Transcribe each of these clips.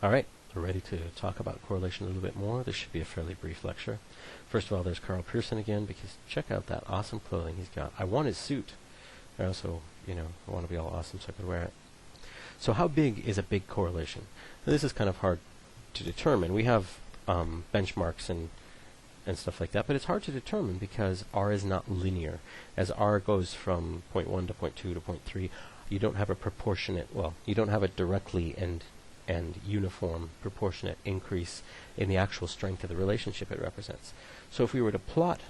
Alright, we're ready to talk about correlation a little bit more. This should be a fairly brief lecture. First of all, there's Carl Pearson again, because check out that awesome clothing he's got. I want his suit. I also, I want to be all awesome so I could wear it. So how big is a big correlation? Now, this is kind of hard to determine. We have benchmarks and stuff like that, but it's hard to determine because R is not linear. As R goes from point 1 to point 2 to point 3, you don't have a proportionate, you don't have a directly and uniform proportionate increase in the actual strength of the relationship it represents. So if we were to plot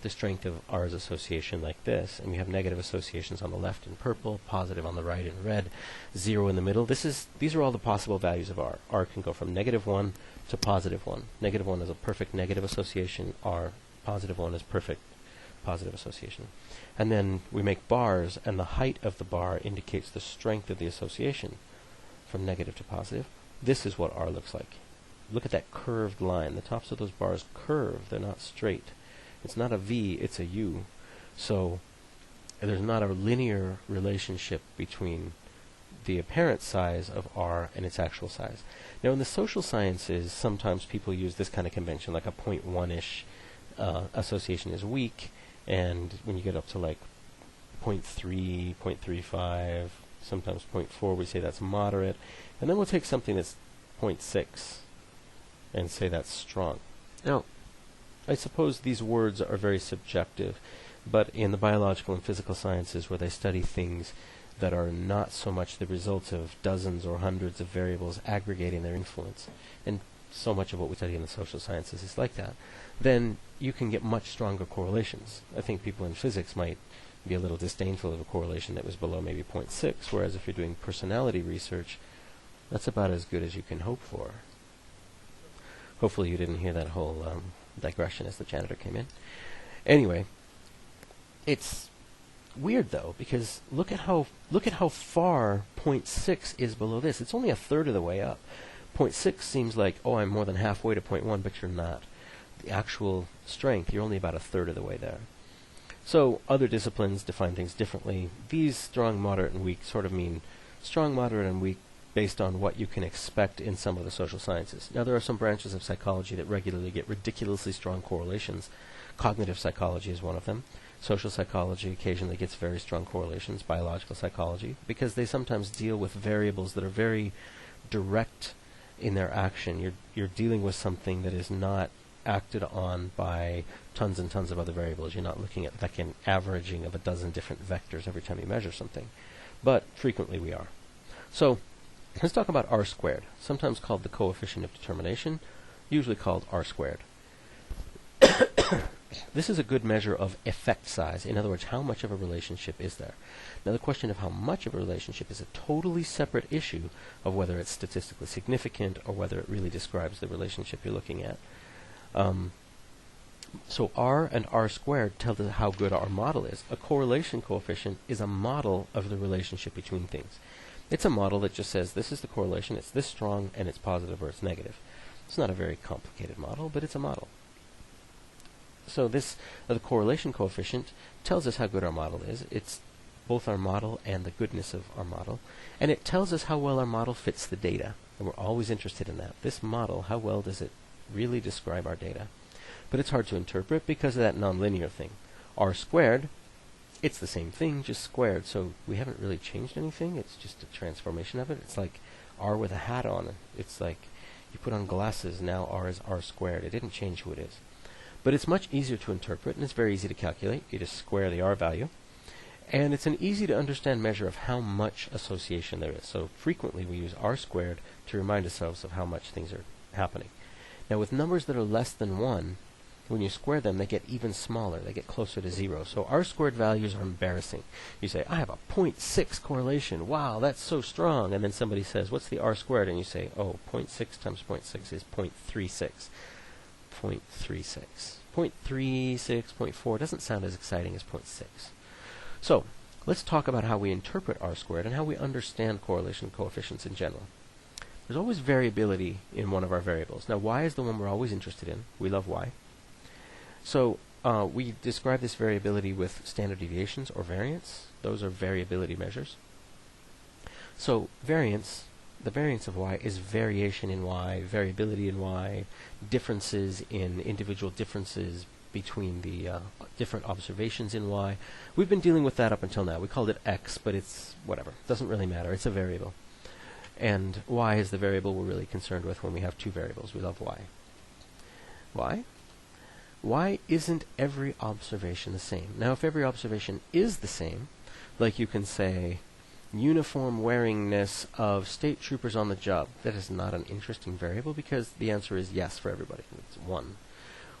the strength of R's association like this, and we have negative associations on the left in purple, positive on the right in red, 0 in the middle, these are all the possible values of R. R can go from -1 to +1. -1 is a perfect negative association. R, +1 is perfect positive association. And then we make bars, and the height of the bar indicates the strength of the association from negative to positive. This is what R looks like. Look at that curved line. The tops of those bars curve. They're not straight. It's not a V, it's a U. So there's not a linear relationship between the apparent size of R and its actual size. Now in the social sciences, sometimes people use this kind of convention, like a 0.1-ish association is weak, and when you get up to like 0.3, 0.35, sometimes 0.4, we say that's moderate, and then we'll take something that's 0.6 and say that's strong. Now, I suppose these words are very subjective, but in the biological and physical sciences, where they study things that are not so much the results of dozens or hundreds of variables aggregating their influence, and so much of what we study in the social sciences is like that, then you can get much stronger correlations. I think people in physics might be a little disdainful of a correlation that was below maybe 0.6, whereas if you're doing personality research, that's about as good as you can hope for. Hopefully you didn't hear that whole digression as the janitor came in. Anyway, it's weird though, because look at how far 0.6 is below this. It's only a third of the way up. 0.6 seems like, oh, I'm more than halfway to 0.1, but you're not. The actual strength, you're only about a third of the way there. So other disciplines define things differently. These strong, moderate, and weak sort of mean strong, moderate, and weak based on what you can expect in some of the social sciences. Now there are some branches of psychology that regularly get ridiculously strong correlations. Cognitive psychology is one of them. Social psychology occasionally gets very strong correlations. Biological psychology, because they sometimes deal with variables that are very direct in their action. You're dealing with something that is not acted on by tons and tons of other variables. You're not looking at like an averaging of a dozen different vectors every time you measure something. But frequently we are. So let's talk about R squared, sometimes called the coefficient of determination, usually called R squared. This is a good measure of effect size. In other words, how much of a relationship is there? Now the question of how much of a relationship is a totally separate issue of whether it's statistically significant or whether it really describes the relationship you're looking at. So R and R squared tell us how good our model is. A correlation coefficient is a model of the relationship between things. It's a model that just says this is the correlation, it's this strong, and it's positive or it's negative. It's not a very complicated model, but it's a model. So this, the correlation coefficient, tells us how good our model is. It's both our model and the goodness of our model. And it tells us how well our model fits the data. And we're always interested in that. This model, how well does it really describe our data? But it's hard to interpret because of that nonlinear thing. R squared, it's the same thing, just squared. So we haven't really changed anything. It's just a transformation of it. It's like R with a hat on. It's like you put on glasses, now R is R squared. It didn't change who it is. But it's much easier to interpret, and it's very easy to calculate. You just square the R value. And it's an easy to understand measure of how much association there is. So frequently we use R squared to remind ourselves of how much things are happening. Now with numbers that are less than 1, when you square them, they get even smaller. They get closer to 0. So R squared values are embarrassing. You say, I have a 0.6 correlation. Wow, that's so strong. And then somebody says, what's the R squared? And you say, oh, 0.6 times 0.6 is 0.36. 0.36. 0.36, 0.4 doesn't sound as exciting as 0.6. So let's talk about how we interpret R squared and how we understand correlation coefficients in general. There's always variability in one of our variables. Now y is the one we're always interested in. We love y. So we describe this variability with standard deviations or variance. Those are variability measures. So variance the variance of y is variation in y, variability in y, differences in individual differences between the different observations in y. We've been dealing with that up until now. We called it x, but it's whatever. Doesn't really matter. It's a variable. And y is the variable we're really concerned with when we have two variables. We love y. Why? Why isn't every observation the same? Now, if every observation is the same, like you can say, uniform wearingness of state troopers on the job, that is not an interesting variable because the answer is yes for everybody. It's 1.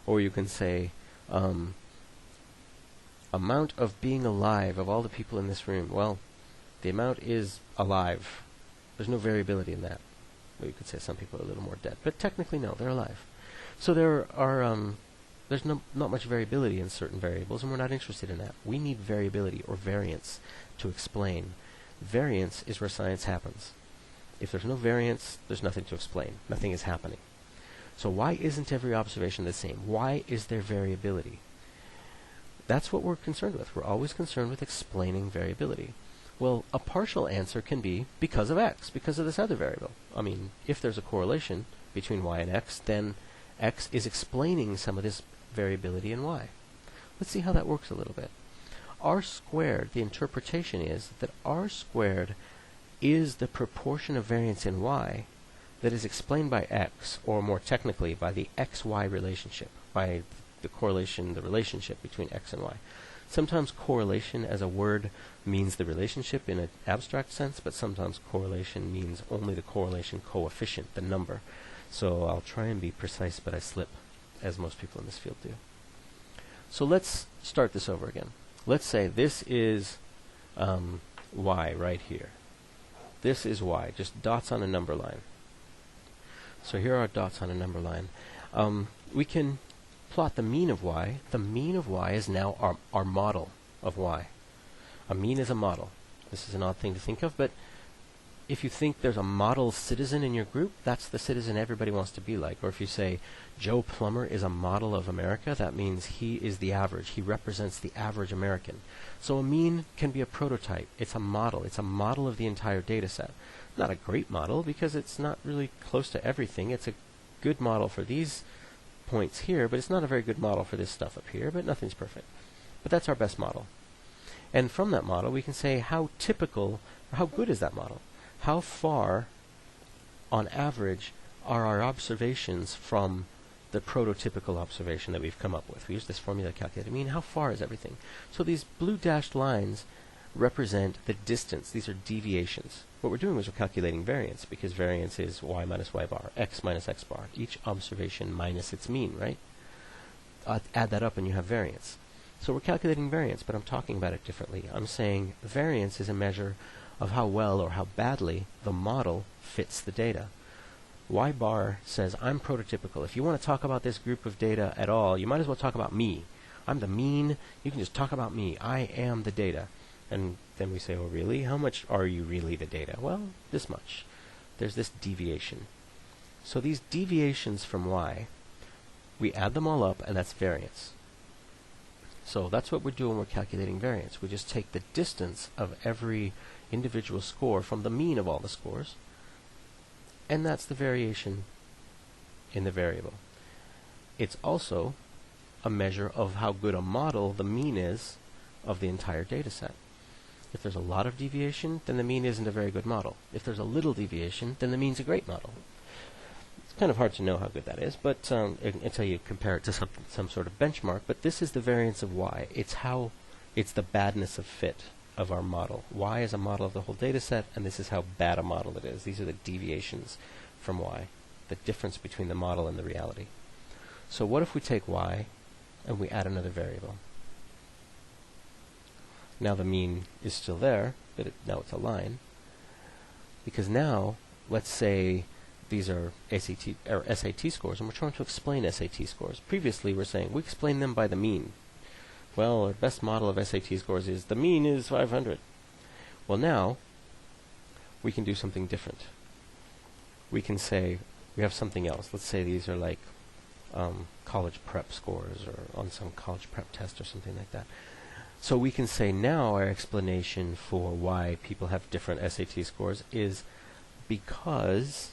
Or you can say, amount of being alive of all the people in this room. Well, the amount is alive. There's no variability in that. Well, you could say some people are a little more dead, but technically no, they're alive. So there's not much variability in certain variables, and we're not interested in that. We need variability or variance to explain. Variance is where science happens. If there's no variance, there's nothing to explain. Nothing is happening. So why isn't every observation the same? Why is there variability? That's what we're concerned with. We're always concerned with explaining variability. Well, a partial answer can be because of x, because of this other variable. I mean, if there's a correlation between y and x, then x is explaining some of this variability in y. Let's see how that works a little bit. R squared, the interpretation is that R squared is the proportion of variance in y that is explained by x, or more technically, by the x-y relationship, by the correlation, the relationship between x and y. Sometimes correlation as a word means the relationship in an abstract sense, but sometimes correlation means only the correlation coefficient, the number. So I'll try and be precise, but I slip, as most people in this field do. So let's start this over again. Let's say this is y right here. This is y, just dots on a number line. So here are dots on a number line. We can plot the mean of y. The mean of y is now our model of y. A mean is a model. This is an odd thing to think of, but if you think there's a model citizen in your group, that's the citizen everybody wants to be like. Or if you say Joe Plumber is a model of America, that means he is the average. He represents the average American. So a mean can be a prototype. It's a model. It's a model of the entire data set. Not a great model because it's not really close to everything. It's a good model for these points here, but it's not a very good model for this stuff up here, but nothing's perfect. But that's our best model. And from that model, we can say how typical, or how good is that model? How far, on average, are our observations from the prototypical observation that we've come up with? We use this formula to calculate. I mean, how far is everything? So these blue dashed lines represent the distance. These are deviations. What we're doing is we're calculating variance, because variance is y minus y bar, x minus x bar. Each observation minus its mean, right? Add that up and you have variance. So we're calculating variance, but I'm talking about it differently. I'm saying variance is a measure of how well or how badly the model fits the data. Y bar says I'm prototypical. If you want to talk about this group of data at all, you might as well talk about me. I'm the mean. You can just talk about me. I am the data. And then we say, oh, really? How much are you really the data? Well, this much. There's this deviation. So these deviations from y, we add them all up, and that's variance. So that's what we're doing when we're calculating variance. We just take the distance of every individual score from the mean of all the scores, and that's the variation in the variable. It's also a measure of how good a model the mean is of the entire data set. If there's a lot of deviation, then the mean isn't a very good model. If there's a little deviation, then the mean's a great model. It's kind of hard to know how good that is, but until you compare it to some sort of benchmark. But this is the variance of y. It's the badness of fit of our model. Y is a model of the whole data set, and this is how bad a model it is. These are the deviations from y, the difference between the model and the reality. So what if we take y and we add another variable? Now the mean is still there, but now it's a line. Because now, let's say these are SAT scores, and we're trying to explain SAT scores. Previously, we're saying we explain them by the mean. Well, our best model of SAT scores is the mean is 500. Well, now we can do something different. We can say we have something else. Let's say these are like college prep scores, or on some college prep test or something like that. So we can say now our explanation for why people have different SAT scores is because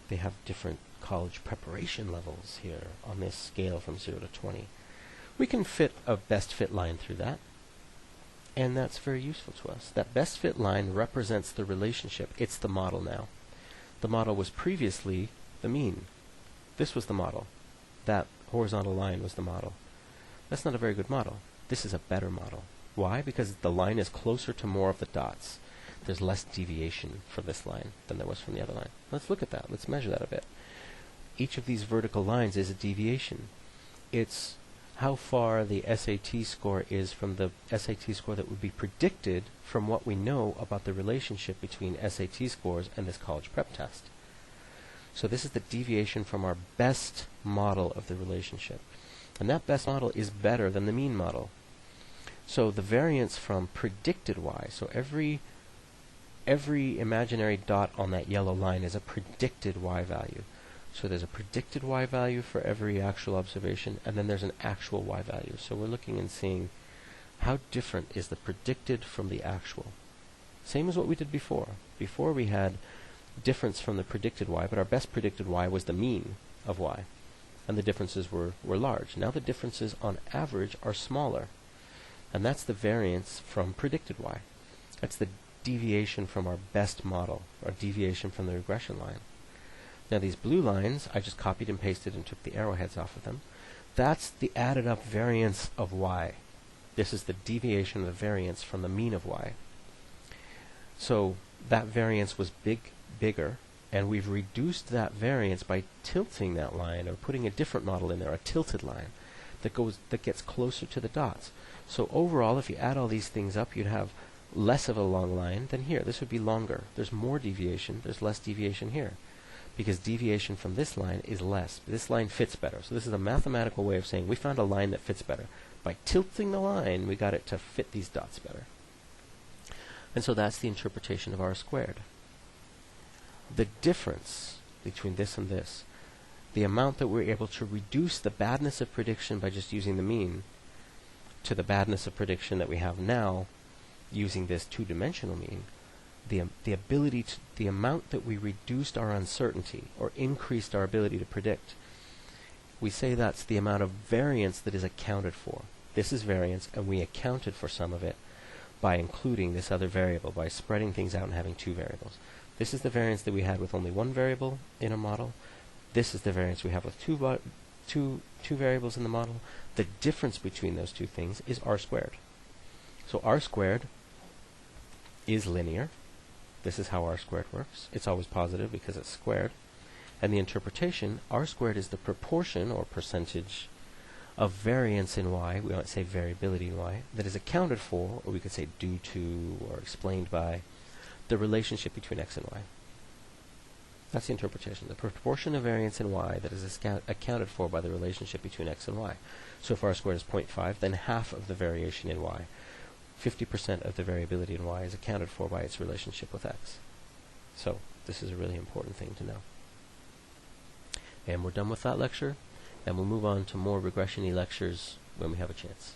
they have different college preparation levels here on this scale from 0 to 20. We can fit a best fit line through that, and that's very useful to us. That best fit line represents the relationship. It's the model now. The model was previously the mean. This was the model. That horizontal line was the model. That's not a very good model. This is a better model. Why? Because the line is closer to more of the dots. There's less deviation from this line than there was from the other line. Let's look at that. Let's measure that a bit. Each of these vertical lines is a deviation. It's how far the SAT score is from the SAT score that would be predicted from what we know about the relationship between SAT scores and this college prep test. So this is the deviation from our best model of the relationship. And that best model is better than the mean model. So the variance from predicted y, so every imaginary dot on that yellow line is a predicted y value. So there's a predicted y value for every actual observation, and then there's an actual y value. So we're looking and seeing how different is the predicted from the actual. Same as what we did before. Before we had difference from the predicted y, but our best predicted y was the mean of y, and the differences were large. Now the differences on average are smaller, and that's the variance from predicted y. That's the deviation from our best model, or deviation from the regression line. Now these blue lines, I just copied and pasted and took the arrowheads off of them. That's the added up variance of y. This is the deviation of the variance from the mean of y. So that variance was bigger, and we've reduced that variance by tilting that line, or putting a different model in there, a tilted line, that gets closer to the dots. So overall, if you add all these things up, you'd have less of a long line than here. This would be longer. There's more deviation. There's less deviation here, because deviation from this line is less. This line fits better. So this is a mathematical way of saying we found a line that fits better. By tilting the line, we got it to fit these dots better. And so that's the interpretation of R squared. The difference between this and this, the amount that we're able to reduce the badness of prediction by just using the mean to the badness of prediction that we have now using this two-dimensional mean, the amount that we reduced our uncertainty or increased our ability to predict, we say that's the amount of variance that is accounted for. This is variance, and we accounted for some of it by including this other variable, by spreading things out and having two variables. This is the variance that we had with only one variable in a model. This is the variance we have with two variables in the model. The difference between those two things is R squared. So R squared is linear. This is how R squared works. It's always positive because it's squared. And the interpretation, R squared is the proportion or percentage of variance in y, we might say variability in y, that is accounted for, or we could say due to, or explained by, the relationship between x and y. That's the interpretation. The proportion of variance in y that is accounted for by the relationship between x and y. So if R squared is 0.5, then half of the variation in y, 50% of the variability in y, is accounted for by its relationship with x. So this is a really important thing to know. And we're done with that lecture, and we'll move on to more regression-y lectures when we have a chance.